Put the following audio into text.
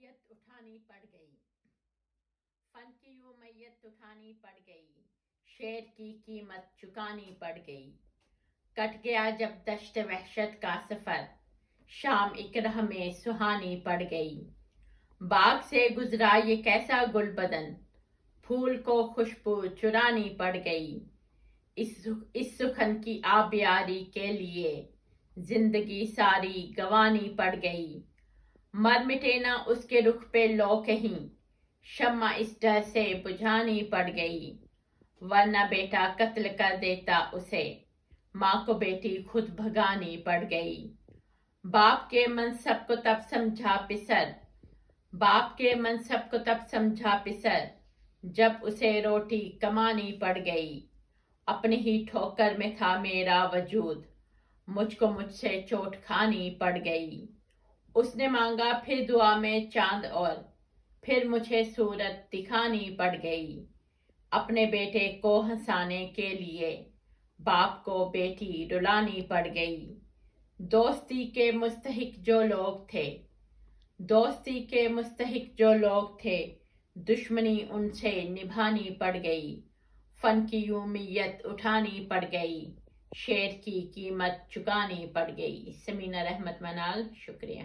میت اٹھانی پڑ گئی، فن کی یوں میت اٹھانی پڑ گئی، شعر کی قیمت چکانی پڑ گئی۔ کٹ گیا جب دشت وحشت کا سفر، شام ایک راہ میں سہانی پڑ گئی۔ باغ سے گزرا یہ کیسا گل بدن، پھول کو خوشبو چرانی پڑ گئی۔ اس سخن کی آبیاری کے لیے زندگی ساری گنوانی پڑ گئی۔ مر مٹے نہ اس کے رخ پہ لو کہیں، شمع اس ڈر سے بجھانی پڑ گئی۔ ورنہ بیٹا قتل کر دیتا اسے، ماں کو بیٹی خود بھگانی پڑ گئی۔ باپ کے منصب کو تب سمجھا پسر، باپ کے منصب کو تب سمجھا پسر، جب اسے روٹی کمانی پڑ گئی۔ اپنی ہی ٹھوکر میں تھا میرا وجود، مجھ سے چوٹ کھانی پڑ گئی۔ اس نے مانگا پھر دعا میں چاند اور، پھر مجھے صورت دکھانی پڑ گئی۔ اپنے بیٹے کو ہنسانے کے لیے باپ کو بیٹی رلانی پڑ گئی۔ دوستی کے مستحق جو لوگ تھے، دوستی کے مستحق جو لوگ تھے، دشمنی ان سے نبھانی پڑ گئی۔ فن کی یوں میت اٹھانی پڑ گئی، شعر کی قیمت چکانی پڑ گئی۔ سمینہ رحمت منال، شکریہ۔